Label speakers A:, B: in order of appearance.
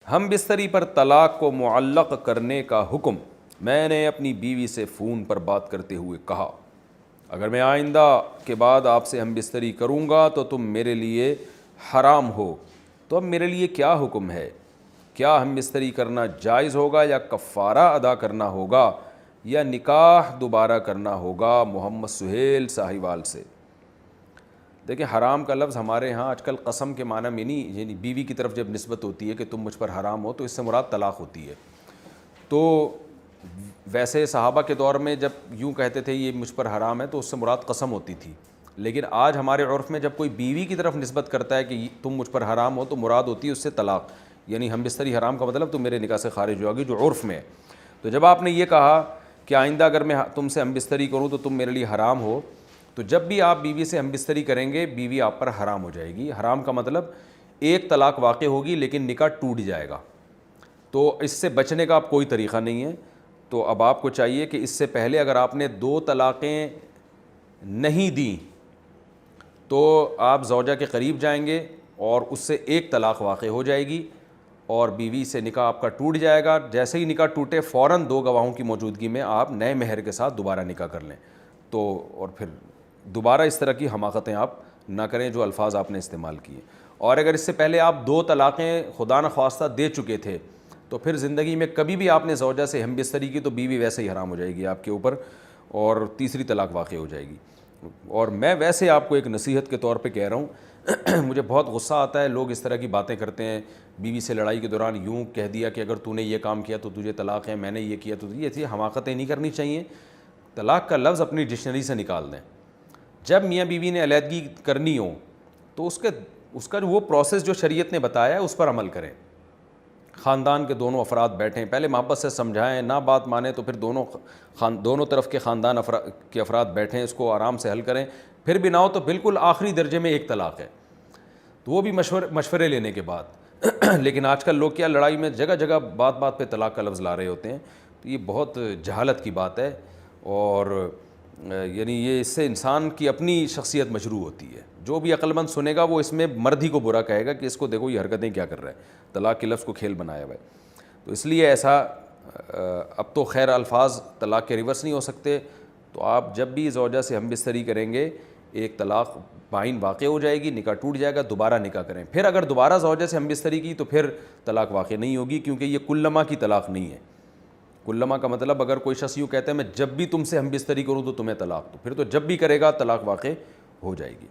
A: ہم بستری پر طلاق کو معلق کرنے کا حکم۔ میں نے اپنی بیوی سے فون پر بات کرتے ہوئے کہا، اگر میں آئندہ کے بعد آپ سے ہم بستری کروں گا تو تم میرے لیے حرام ہو۔ تو اب میرے لیے کیا حکم ہے؟ کیا ہم بستری کرنا جائز ہوگا یا کفارہ ادا کرنا ہوگا یا نکاح دوبارہ کرنا ہوگا؟ محمد سہیل ساہیوال سے۔ دیکھیں، حرام کا لفظ ہمارے ہاں آج کل قسم کے معنی میں نہیں، یعنی بیوی کی طرف جب نسبت ہوتی ہے کہ تم مجھ پر حرام ہو تو اس سے مراد طلاق ہوتی ہے۔ تو ویسے صحابہ کے دور میں جب یوں کہتے تھے یہ مجھ پر حرام ہے تو اس سے مراد قسم ہوتی تھی، لیکن آج ہمارے عرف میں جب کوئی بیوی کی طرف نسبت کرتا ہے کہ تم مجھ پر حرام ہو تو مراد ہوتی ہے اس سے طلاق، یعنی ہم بستری حرام کا مطلب تم میرے نکاح سے خارج ہو گی، جو عرف میں ہے۔ تو جب آپ نے یہ کہا کہ آئندہ اگر میں تم سے ہم بستری کروں تو تم میرے لیے حرام ہو، تو جب بھی آپ بیوی سے ہم بستری کریں گے بیوی آپ پر حرام ہو جائے گی۔ حرام کا مطلب ایک طلاق واقع ہوگی لیکن نکاح ٹوٹ جائے گا، تو اس سے بچنے کا اب کوئی طریقہ نہیں ہے۔ تو اب آپ کو چاہیے کہ اس سے پہلے اگر آپ نے 2 طلاقیں نہیں دیں تو آپ زوجہ کے قریب جائیں گے اور اس سے 1 طلاق واقع ہو جائے گی اور بیوی سے نکاح آپ کا ٹوٹ جائے گا۔ جیسے ہی نکاح ٹوٹے فوراً 2 گواہوں کی موجودگی میں آپ نئے مہر کے ساتھ دوبارہ نکاح کر لیں، تو اور پھر دوبارہ اس طرح کی حماقتیں آپ نہ کریں جو الفاظ آپ نے استعمال کیے۔ اور اگر اس سے پہلے آپ 2 طلاقیں خدا نخواستہ دے چکے تھے تو پھر زندگی میں کبھی بھی آپ نے زوجہ سے ہم بستری کی تو بیوی ویسے ہی حرام ہو جائے گی آپ کے اوپر اور تیسری طلاق واقع ہو جائے گی۔ اور میں ویسے آپ کو ایک نصیحت کے طور پہ کہہ رہا ہوں، مجھے بہت غصہ آتا ہے لوگ اس طرح کی باتیں کرتے ہیں، بیوی سے لڑائی کے دوران یوں کہہ دیا کہ اگر تو نے یہ کام کیا تو تجھے طلاق ہے، میں نے یہ کیا تو یہ حماقتیں نہیں کرنی چاہیے۔ طلاق کا لفظ اپنی ڈکشنری سے نکال دیں۔ جب میاں بیوی نے علیحدگی کرنی ہو تو اس کا وہ پروسیس جو شریعت نے بتایا ہے اس پر عمل کریں۔ خاندان کے دونوں افراد بیٹھیں، پہلے محبت سے سمجھائیں، نہ بات مانیں تو پھر دونوں طرف کے خاندان کے افراد بیٹھیں، اس کو آرام سے حل کریں۔ پھر بھی نہ ہو تو بالکل آخری درجے میں 1 طلاق ہے، تو وہ بھی مشورے لینے کے بعد۔ لیکن آج کل لوگ کیا لڑائی میں جگہ جگہ بات پہ طلاق کا لفظ لا رہے ہوتے ہیں، تو یہ بہت جہالت کی بات ہے، اور یعنی یہ اس سے انسان کی اپنی شخصیت مجروح ہوتی ہے۔ جو بھی عقل مند سنے گا وہ اس میں مرد ہی کو برا کہے گا کہ اس کو دیکھو یہ حرکتیں کیا کر رہا ہے، طلاق کے لفظ کو کھیل بنایا ہوا ہے۔ تو اس لیے ایسا اب تو خیر الفاظ طلاق کے ریورس نہیں ہو سکتے، تو آپ جب بھی زوجہ سے ہم بستری کریں گے 1 طلاق بائن واقع ہو جائے گی، نکاح ٹوٹ جائے گا، دوبارہ نکاح کریں۔ پھر اگر دوبارہ زوجہ سے ہم بستری کی تو پھر طلاق واقع نہیں ہوگی، کیونکہ یہ کلما کی طلاق نہیں ہے۔ کلما کا مطلب اگر کوئی شخص یوں کہتا ہے میں جب بھی تم سے ہم بستری کروں تو تمہیں طلاق، تو پھر تو جب بھی کرے گا طلاق واقع ہو جائے گی۔